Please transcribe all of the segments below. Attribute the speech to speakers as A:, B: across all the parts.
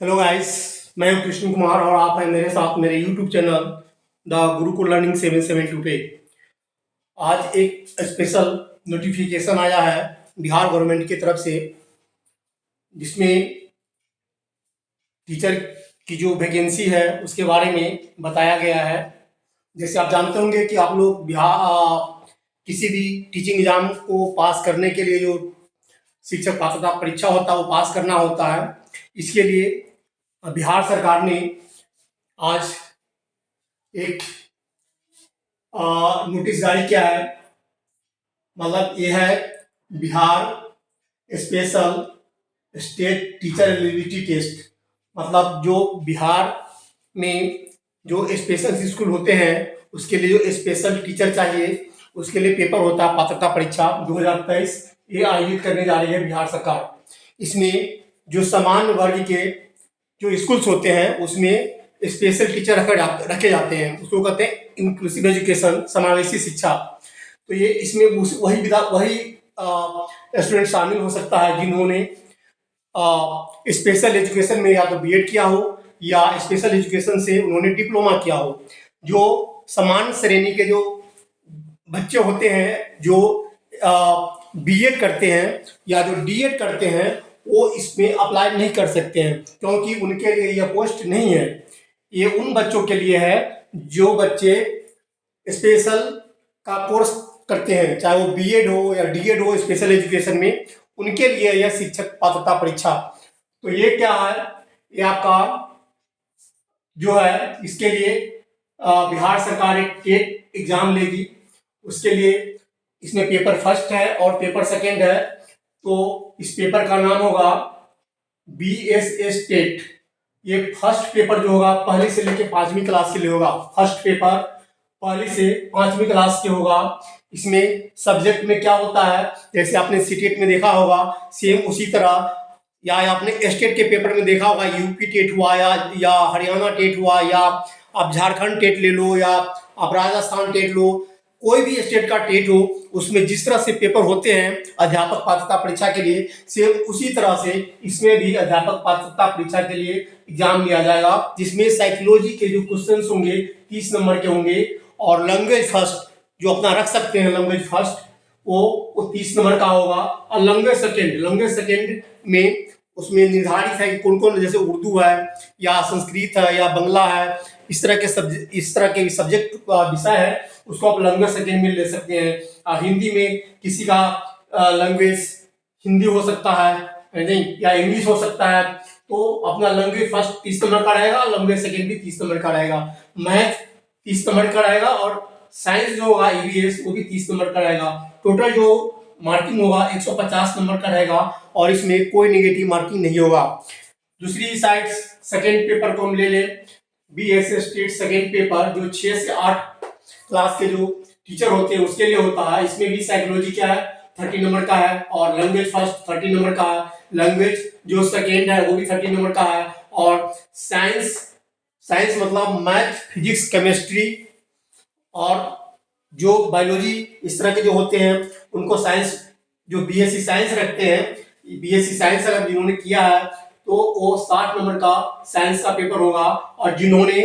A: Hello guys, मैं हूं कृष्ण कुमार और आप हैं मेरे साथ मेरे YouTube channel the Gurukul learning 772 पे। आज एक स्पेशल नोटिफिकेशन आया है बिहार गवर्नमेंट की तरफ से, जिसमें टीचर की जो वैकेंसी है उसके बारे में बताया गया है। जैसे आप जानते होंगे कि आप लोग किसी भी टीचिंग एग्जाम को पास करने के लिए जो शिक्षक पात्रता परीक्षा होता है वो पास करना होता है। इसके लिए बिहार सरकार ने आज एक नोटिस जारी किया है। मतलब ये है Bihar special state teacher eligibility test. मतलब जो बिहार में जो स्पेशल स्कूल होते हैं उसके लिए जो स्पेशल टीचर चाहिए उसके लिए पेपर होता है पात्रता परीक्षा 2023, ये आयोजित करने जा रही है बिहार सरकार। इसमें जो सामान्य वर्ग के जो स्कूल्स होते हैं उसमें स्पेशल टीचर रखे जाते हैं, उसको कहते हैं इंक्लूसिव एजुकेशन, समावेशी शिक्षा। तो ये इसमें वही स्टूडेंट शामिल हो सकता है जिन्होंने स्पेशल एजुकेशन में या तो बीएड किया हो या स्पेशल एजुकेशन से उन्होंने डिप्लोमा किया हो। जो समान श्रेणी के जो बच्चे होते हैं जो बीएड करते हैं या जो डीएड करते हैं वो इसमें अप्लाई नहीं कर सकते हैं, क्योंकि उनके लिए यह पोस्ट नहीं है। ये उन बच्चों के लिए है जो बच्चे स्पेशल का कोर्स करते हैं, चाहे वो बीएड हो या डीएड हो स्पेशल एजुकेशन में, उनके लिए यह शिक्षक पात्रता परीक्षा। तो ये क्या है, ये आपका जो है इसके लिए बिहार सरकार एक टेट एग्जाम लेगी। उसके लिए इसमें पेपर फर्स्ट है और पेपर सेकेंड है। तो इस पेपर का नाम होगा BSS टेट। ये फर्स्ट पेपर जो होगा पहली से लेकर 5वीं क्लास के लिए होगा। फर्स्ट पेपर पहली से 5वीं क्लास के होगा। इसमें सब्जेक्ट में क्या होता है, जैसे आपने सीटेट में देखा होगा सेम उसी तरह, या आपने स्टेट के पेपर में देखा होगा यूपी टेट हुआ या हरियाणा टेट हुआ, या आप झारखंड टेट ले लो या आप राजस्थान टेट लो, कोई भी स्टेट का टेट हो उसमें जिस तरह से पेपर होते हैं अध्यापक पात्रता परीक्षा के लिए, सेम उसी तरह से इसमें भी अध्यापक पात्रता परीक्षा के लिए एग्जाम लिया जाएगा, जिसमें साइकोलॉजी के जो क्वेश्चंस होंगे 30 नंबर के होंगे, और लैंग्वेज फर्स्ट जो अपना रख सकते हैं लैंग्वेज फर्स्ट वो 30 नंबर का होगा। और लैंग्वेज सेकेंड में उसमें निर्धारित है कि कौन कौन, जैसे उर्दू है या संस्कृत है या बंगला है, इस तरह के सब्जेक्ट विषय है उसको आप लैंग्वेज सेकेंड में ले सकते हैं। हिंदी में किसी का लैंग्वेज हिंदी हो सकता है नहीं, या इंग्लिश हो सकता है, तो अपना लैंग्वेज फर्स्ट 30 नंबर का रहेगा, लैंग्वेज सेकेंड भी 30 नंबर का रहेगा। मैथ 30 नंबर का रहेगा और साइंस जो होगा EVS वो भी 30 नंबर का रहेगा। टोटल जो मार्किंग होगा 150 नंबर का रहेगा और इसमें कोई नेगेटिव मार्किंग नहीं होगा। दूसरी साइड सेकेंड पेपर को हम ले लें, BSS टेट सेकेंड पेपर जो 6 से 8 क्लास के जो टीचर होते हैं उसके लिए होता है। इसमें भी साइकोलॉजी क्या है 30 नंबर का है, और लैंग्वेज फर्स्ट 30 नंबर का है, लैंग्वेज जो सेकेंड है वो भी 30 नंबर का है, और साइंस मतलब मैथ फिजिक्स केमिस्ट्री और जो बायोलॉजी इस तरह के जो होते हैं उनको साइंस, जो BSc साइंस रखते हैं, BSc साइंस अगर जिन्होंने किया है तो वो 60 नंबर का साइंस का पेपर होगा। और जिन्होंने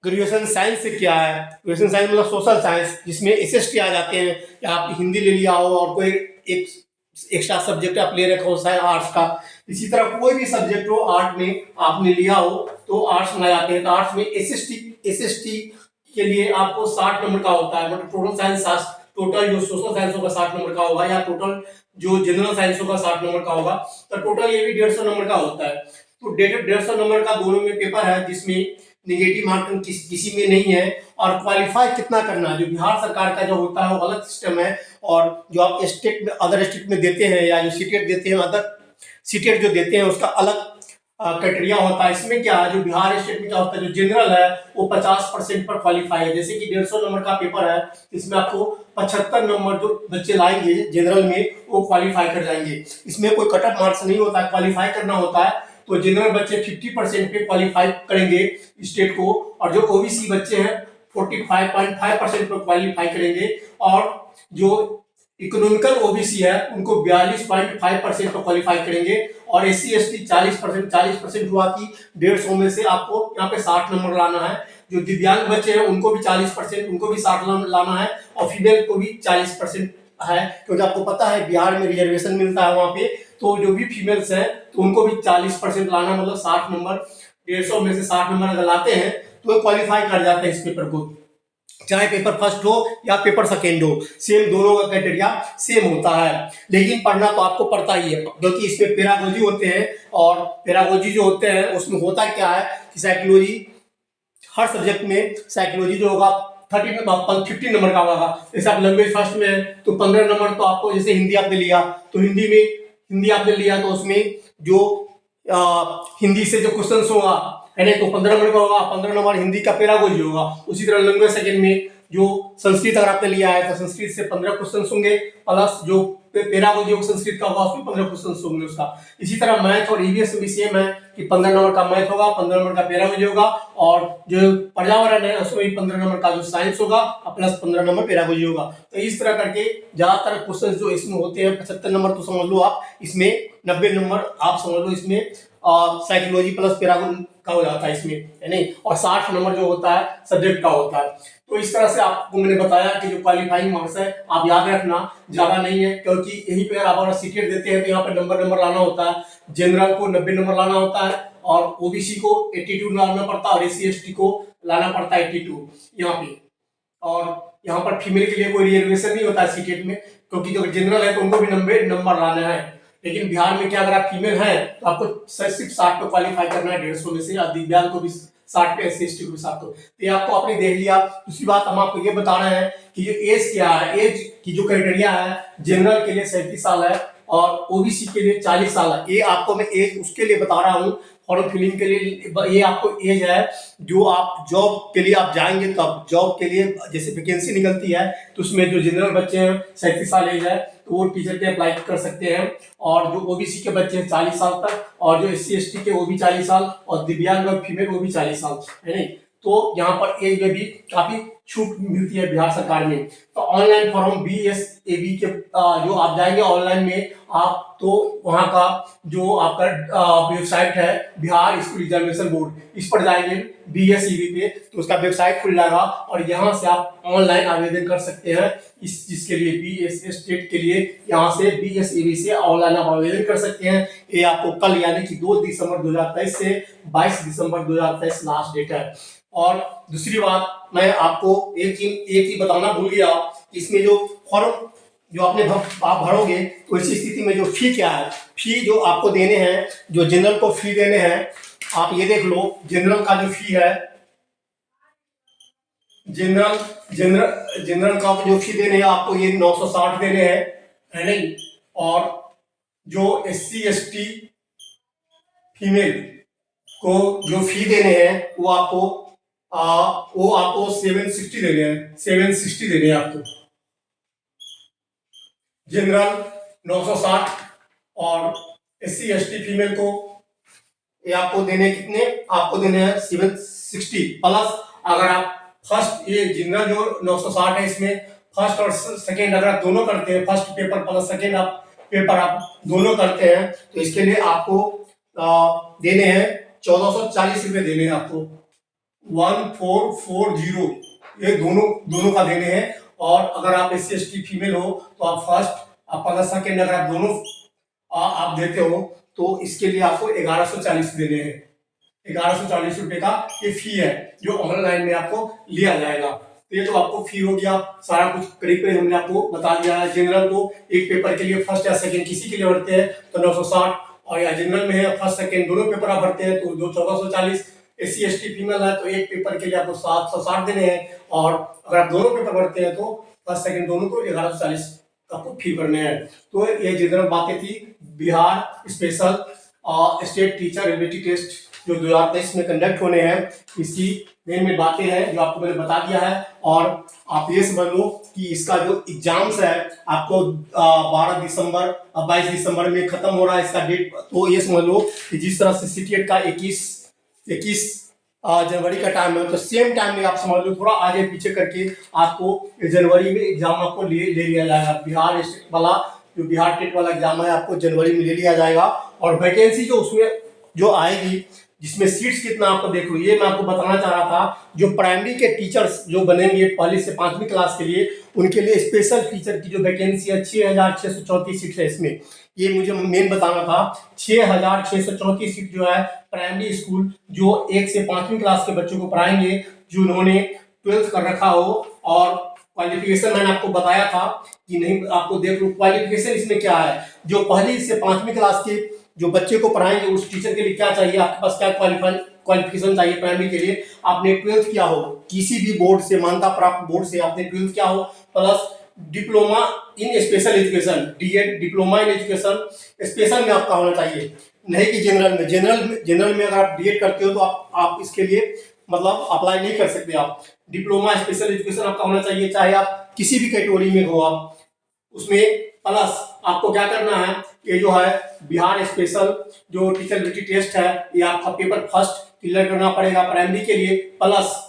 A: ग्रेजुएशन साइंस से किया है, ग्रेजुएशन साइंस मतलब सोशल साइंस जिसमें SST आ जाते हैं, या आप हिंदी ले लिया हो और कोई एक एक्स्ट्रा सब्जेक्ट आप ले रखा हो चाहे आर्ट्स का, इसी तरह कोई भी सब्जेक्ट हो आर्ट में आपने लिया हो तो आर्ट्स में आ जाते हैं। तो आर्ट्स में SST के लिए आपको 60 नंबर का होता है। मतलब टोटल साइंस, टोटल जो सोशल साइंस होगा 60 नंबर का होगा, या टोटल जो जनरल साइंस होगा 60 नंबर का होगा, तो टोटल ये भी 150 नंबर का होता है। तो 150 नंबर का दोनों में पेपर है जिसमें नेगेटिव मार्किंग किसी में नहीं है। और क्वालिफाई कितना करना है, जो बिहार सरकार का जो होता है वो अलग सिस्टम है, और जो आप स्टेट में अदर स्टेट में देते हैं या जो सीटेट देते हैं अदर सीटेट जो देते हैं उसका अलग क्राइटेरिया होता है। इसमें क्या है, जो बिहार स्टेट में क्या होता है, जो जनरल है वो 50% पर क्वालिफाई है। जैसे कि 150 नंबर का पेपर है, इसमें आपको 75 नंबर जो बच्चे लाएंगे जनरल में वो क्वालिफाई कर जाएंगे। इसमें कोई कट ऑफ मार्क्स नहीं होता है, क्वालिफाई करना होता है। तो जनरल बच्चे 50% पे क्वालिफाई करेंगे स्टेट को, और जो OBC बच्चे हैं 45.5% पर क्वालिफाई करेंगे, और जो इकोनॉमिकल ओबीसी है उनको 42.5% पर क्वालिफाई करेंगे, और एससी एसटी 40% हुआ कि 150 में से आपको यहाँ पे 60 नंबर लाना है। जो दिव्यांग बच्चे हैं उनको भी 40%, उनको भी 60 लाना है, और फीमेल को भी 40% है, क्योंकि आपको पता है बिहार में रिजर्वेशन मिलता है वहां पे, तो जो भी फीमेल्स हैं तो उनको भी 40% लाना, मतलब 60 नंबर, 150 में से 60 नंबर अगर लाते हैं तो क्वालिफाई कर जाते हैं इस पेपर को, चाहे पेपर फर्स्ट हो या पेपर सेकेंड हो, सेम दोनों का क्राइटेरिया सेम होता है। लेकिन पढ़ना तो आपको पड़ता ही है, क्योंकि इसमें पेडागोजी होते हैं, और पेडागोजी जो होते हैं उसमें होता क्या है कि साइकोलॉजी, हर सब्जेक्ट में साइकोलॉजी जो होगा 15 नंबर का होगा। जैसे आप लैंग्वेज फर्स्ट में है तो 15 नंबर तो आपको, जैसे हिंदी आपने लिया तो हिंदी आपने लिया तो उसमें जो हिंदी से जो क्वेश्चन होगा है ना, तो 15 नंबर का होगा, 15 नंबर हिंदी का पेडागोजी होगा। उसी तरह लैंग्वेज सेकंड में जो संस्कृत अगर आपने लिया है तो संस्कृत से 15 क्वेश्चन होंगे, प्लस जो पेडागोजी होगा संस्कृत का होगा उसमें 15 क्वेश्चन होंगे उसका। इसी तरह मैथ और ईवीएस में भी सेम है कि 15 नंबर का मैथ होगा, 15 नंबर का पेडागोजी होगा, और जो पर्यावरण है उसमें भी 15 नंबर का जो साइंस होगा और प्लस 15 नंबर पेडागोजी होगा। तो इस तरह करके ज्यादातर क्वेश्चन जो इसमें होते हैं 75 नंबर तो समझ लो आप, इसमें 90 नंबर आप समझ लो इसमें साइकोलॉजी प्लस पेडागोजी का हो जाता है इसमें, है नहीं, और 60 नंबर जो होता है सब्जेक्ट का होता है। तो इस तरह से आपको मैंने बताया कि जो क्वालिफाइंग मार्क्स है आप याद रखना, ज्यादा नहीं है, क्योंकि यही पे आप अगर सीटेट देते हैं तो यहाँ पे नंबर लाना होता है। जनरल को 90 नंबर लाना होता है, और ओबीसी को 82 लाना पड़ता है, और एससी एसटी को लाना पड़ता है 82 यहाँ पे। और यहाँ पर फीमेल के लिए कोई रिजर्वेशन नहीं होता है सीटेट में, क्योंकि जो जनरल है तो उनको भी 90 नंबर लाना है। लेकिन बिहार में क्या, अगर आप फीमेल हैं तो आपको सिर्फ 60 पे क्वालिफाई करना है 150 में से, और दिव्यांग को भी 60 पे, एससी एसटी को भी 60 पे। तो ये आपको आपने देख लिया। दूसरी बात हम आपको ये बता रहे हैं कि जो एज क्या है, एज की जो क्राइटेरिया है, जनरल के लिए 37 साल है और ओबीसी के लिए 40 साल है। ये आपको मैं एज उसके लिए बता रहा हूँ फॉर्म फिलिंग के लिए, ये आपको एज है जो आप जॉब के लिए आप जाएंगे, तब जॉब के लिए जैसे वैकेंसी निकलती है तो उसमें जो जनरल बच्चे हैं 37 साल एज है तो वो टीचर के अप्लाई कर सकते हैं, और जो ओबीसी के बच्चे हैं 40 साल तक, और जो एससी एसटी के वो भी 40 साल, और दिव्यांग और फीमेल वो भी 40 साल, है नहीं। तो यहाँ पर एज में भी काफी छूट मिलती है बिहार सरकार में। तो ऑनलाइन फॉर्म BSAB के जो आप जाएंगे ऑनलाइन में आप, तो वहाँ का जो आपका वेबसाइट है बिहार स्कूल एग्जामिनेशन बोर्ड, इस पर जाएंगे BSAB पे तो उसका वेबसाइट खुल जाएगा, और यहाँ से आप ऑनलाइन आवेदन कर सकते हैं इस चीज के लिए, BSS स्टेट के लिए। यहाँ से BSAB से ऑनलाइन आप आवेदन कर सकते हैं। ये आपको कल यानी कि 2 दिसंबर 2023 से 22 दिसंबर 2023 लास्ट डेट है। और दूसरी बात मैं आपको एक चीज बताना भूल गया, इसमें जो फॉर्म जो आप भरोगे तो इसी स्थिति में जो फी क्या है, फी जो आपको देने हैं, जो जनरल को फी देने हैं, आप ये देख लो जनरल का जो फी है, जनरल का जो फी देने हैं आपको ये 960 देने हैं, है नहीं। और जो SC ST फीमेल को जो फी देने हैं वो आपको 760 देने हैं, 760 देने हैं आपको। जनरल 960 और SC ST फीमेल को ये आपको देने कितने, आपको देने हैं 760 प्लस, अगर आप फर्स्ट, ये जनरल जो 960 है इसमें फर्स्ट और सेकेंड अगर आप दोनों करते हैं, फर्स्ट पेपर प्लस सेकेंड आप पेपर आप दोनों करते हैं तो इसके लिए आपको देने हैं 1440 रुपए देने हैं आपको, 1440, ये दोनों का देने हैं। और अगर आप SC ST फीमेल हो तो आप फर्स्ट आप प्लस सेकेंड अगर आप दोनों आप देते हो तो इसके लिए आपको 1140 देने हैं। 1140 रुपए का ये फी है जो ऑनलाइन में आपको लिया जाएगा। तो ये तो आपको फी हो गया, सारा कुछ करीब हमने आपको बता दिया है। जनरल को एक पेपर के लिए फर्स्ट या सेकंड किसी के लिए भरते हैं तो 960, और या जनरल में है फर्स्ट सेकंड दोनों पेपर आप भरते हैं तो 1440। SC ST फीमेल है तो एक पेपर के लिए आपको 760 देने हैं, और अगर आप दोनों पेपर भरते हैं तो फर्स्ट सेकंड दोनों को 1140 आपको फी भरने हैं। तो ये जनरल बातें थी Bihar special state teacher ability test जो 2023 में कंडक्ट होने हैं, इसकी मेन बातें हैं जो आपको मैंने बता दिया है। और आप ये समझ लो कि इसका जो एग्जाम्स है आपको 12 दिसंबर 22 दिसंबर में खत्म हो रहा है इसका डेट। तो ये समझ लो कि जिस तरह से CTET का 21 जनवरी का टाइम है, तो सेम टाइम में आप समझ लो थोड़ा आगे पीछे करके आपको जनवरी में एग्जाम आपको ले लिया जाएगा। बिहार स्टेट वाला जो बिहार टेट वाला एग्जाम है आपको जनवरी में ले लिया जाएगा। और वैकेंसी जो उसमें जो आएगी, जिसमें सीट्स कितना आपको देख लो, ये मैं आपको बताना चाह रहा था। जो प्राइमरी के टीचर्स जो बनेंगे पहली से 5वीं क्लास के लिए, उनके लिए स्पेशल टीचर की जो वैकेंसी है 6,634 सीट है इसमें, ये मुझे मेन बताना था। 6,634 सीट जो है प्राइमरी स्कूल जो 1 से 5वीं क्लास के बच्चों को पढ़ाएंगे, जो उन्होंने 12th कर रखा हो। और क्वालिफिकेशन मैंने आपको बताया था कि नहीं, आपको देख लो क्वालिफिकेशन इसमें क्या है। जो पहली से 5वीं क्लास के जो बच्चे को पढ़ाएंगे उस टीचर के लिए क्या चाहिए, आपके पास क्या क्वालिफिकेशन चाहिए प्राइमरी के लिए। आपने 12th किया हो, किसी भी बोर्ड से, मान्यता प्राप्त बोर्ड से आपने 12th किया हो, plus diploma in special education, DEd diploma in education special में आपका होना चाहिए, नहीं कि जनरल में। जनरल में अगर आप डीएड करते हो तो आप इसके लिए मतलब अप्लाई नहीं कर सकते। आप डिप्लोमा स्पेशल एजुकेशन आपका होना चाहिए, चाहे आप किसी भी कैटेगरी में हो आप उसमें। प्लस आपको क्या करना है, ये जो है बिहार स्पेशल जो टीचरबिलिटी टेस्ट है, ये आपका पेपर फर्स्ट क्लियर करना पड़ेगा प्राइमरी के लिए। प्लस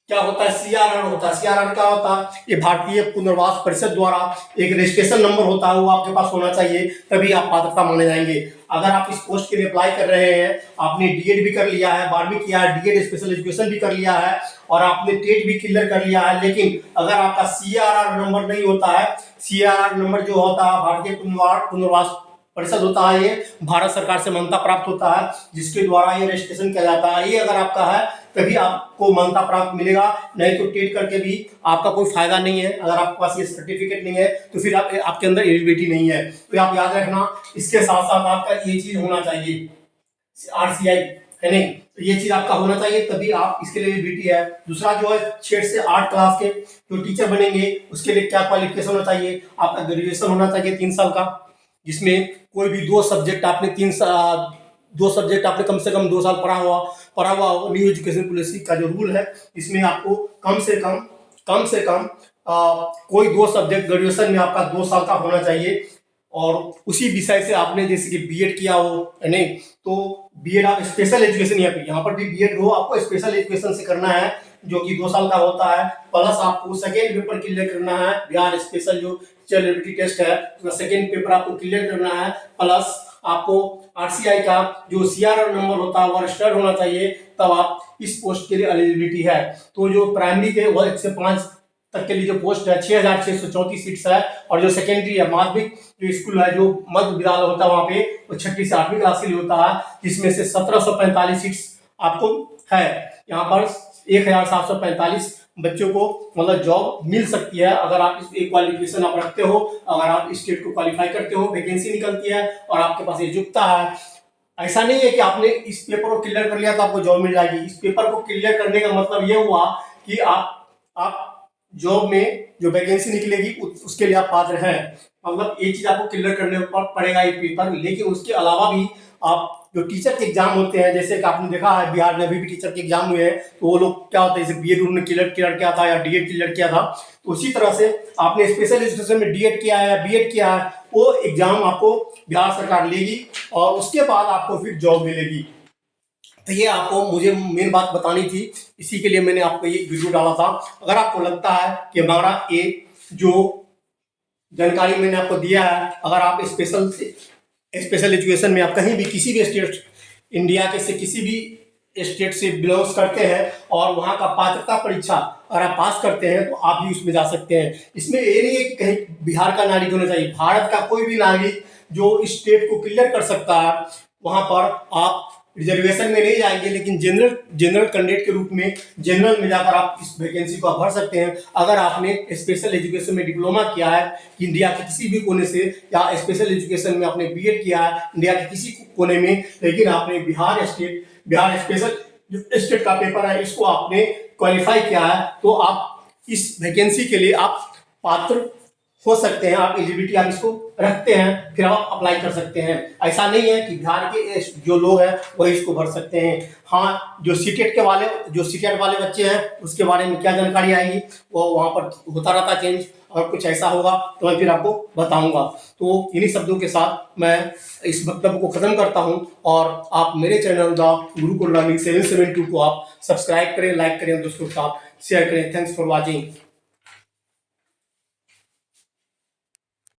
A: क्या होता है, सीआरआर होता है। सीआरआर क्या होता है, ये भारतीय पुनर्वास परिषद द्वारा एक रजिस्ट्रेशन नंबर होता है, वो आपके पास होना चाहिए, तभी आप पात्रता माने जाएंगे। अगर आप इस पोस्ट के लिए अप्लाई कर रहे हैं, आपने डीएड भी कर लिया है, 12वीं किया है, डीएड स्पेशल एजुकेशन भी कर लिया है और आपने टेट भी क्लियर कर लिया है, लेकिन अगर आपका सीआरआर नंबर नहीं होता है, सीआरआर नंबर जो होता है भारतीय पुनर्वास परिषद होता है, ये भारत सरकार से मान्यता प्राप्त होता है, जिसके द्वारा ये रजिस्ट्रेशन किया जाता है। ये अगर आपका है तभी आपको मान्यता प्राप्त मिलेगा, नहीं तो टेट करके भी आपका कोई फायदा नहीं है। अगर आपके पास ये सर्टिफिकेट नहीं है तो फिर आपके अंदर एलिजिबिलिटी नहीं है। तो आप याद रखना, इसके साथ साथ आपका ये चीज होना चाहिए, आरसीआई है नहीं, तो ये चीज आपका होना चाहिए, तभी आप इसके लिए एलिजिबिलिटी है। दूसरा जो है 6 से 8 क्लास के जो टीचर बनेंगे उसके लिए क्या क्वालिफिकेशन होना चाहिए, आपका ग्रेजुएशन होना चाहिए 3 साल का, जिसमें कोई भी 2 सब्जेक्ट आपने 2 सब्जेक्ट आपने कम से कम 2 साल पढ़ा हुआ हो। न्यू एजुकेशन पॉलिसी का जो रूल है, इसमें आपको कम से कम कोई 2 सब्जेक्ट ग्रेजुएशन में आपका 2 साल का होना चाहिए। और उसी विषय से आपने जैसे कि बीएड किया हो नहीं, तो बीएड आप स्पेशल एजुकेशन यहाँ पर भी बीएड हो, आपको स्पेशल एजुकेशन से करना है, जो कि 2 साल का होता है। प्लस आपको सेकेंड पेपर क्लियर करना है, बिहार स्पेशल जो टीचरबिलिटी टेस्ट है उसका सेकेंड पेपर आपको क्लियर करना है। प्लस आपको आरसीआई का जो सीआरआर नंबर होता है वो रजिस्टर्ड होना चाहिए, तब आप इस पोस्ट के लिए एलिजिबिलिटी है। तो जो प्राइमरी के 1 से 5 तक के लिए जो पोस्ट है 6,634 सीट्स है, और जो सेकेंडरी है माध्यमिक जो स्कूल है, जो मध्य विद्यालय होता है वहाँ पे वो 6ठी से 8वीं क्लास के लिए होता है, जिसमें से 1745 सीट्स आपको है। यहाँ पर 1,745 बच्चों को मतलब जॉब मिल सकती है, अगर आप इस क्वालिफिकेशन आप रखते हो, अगर आप स्टेट को क्वालिफाई करते हो, वैकेंसी निकलती है और आपके पास ये योग्यता है। ऐसा नहीं है कि आपने इस पेपर को क्लियर कर लिया तो आपको जॉब मिल जाएगी। इस पेपर को क्लियर करने का मतलब ये हुआ कि आप जॉब में जो वैकेंसी निकलेगी उसके लिए आप पात्र हैं, मतलब ये चीज आपको क्लियर करने पड़ेगा ये पेपर। लेकिन उसके अलावा भी आप जो टीचर के एग्जाम होते हैं, जैसे कि आपने देखा है बिहार में अभी भी टीचर के एग्जाम हुए हैं, तो वो लोग क्या होता है, जैसे बीएड उन्होंने क्लियर किया था या डीएड क्लियर किया था, तो उसी तरह से आपने स्पेशल एजुकेशन में डीएड किया है या बीएड किया है, वो एग्जाम आपको बिहार सरकार लेगी और उसके बाद आपको फिर जॉब मिलेगी। तो ये आपको मुझे मेन बात बतानी थी, इसी के लिए मैंने आपको ये वीडियो डाला था। अगर आपको लगता है कि हमारा ये जो जानकारी मैंने आपको दिया है, अगर आप स्पेशल एजुकेशन में आप कहीं भी किसी भी स्टेट इंडिया के से किसी भी स्टेट से बिलोंग्स करते हैं और वहाँ का पात्रता परीक्षा अगर आप पास करते हैं तो आप भी उसमें जा सकते हैं। इसमें ये नहीं है कि कहीं बिहार का नागरिक होना चाहिए, भारत का कोई भी नागरिक जो स्टेट को क्लियर कर सकता है, वहाँ पर आप रिजर्वेशन में नहीं जाएंगे, लेकिन जनरल कैंडिडेट के रूप में जनरल में जाकर आप इस वैकेंसी को भर सकते हैं। अगर आपने स्पेशल एजुकेशन में डिप्लोमा किया है इंडिया के किसी भी कोने से, या स्पेशल एजुकेशन में आपने बीएड किया है इंडिया के किसी कोने में, लेकिन आपने बिहार स्पेशल जो स्टेट का पेपर है इसको आपने क्वालिफाई किया है, तो आप इस वैकेंसी के लिए आप पात्र हो सकते हैं, आप एलिजिबिलिटी आप इसको रखते हैं, फिर आप अप्लाई कर सकते हैं। ऐसा नहीं है कि बिहार के जो लोग हैं वही इसको भर सकते हैं। हाँ, जो सीटेट वाले बच्चे हैं उसके बारे में क्या जानकारी आएगी, वो वहाँ पर होता रहता चेंज। और कुछ ऐसा होगा तो मैं फिर आपको बताऊंगा। तो इन्हीं शब्दों के साथ मैं इस वक्तव्य को खत्म करता हूं और आप मेरे चैनल द गुरुकुल लर्निंग 772 को आप सब्सक्राइब करें, लाइक करें, दोस्तों के साथ शेयर करें। Thanks for watching.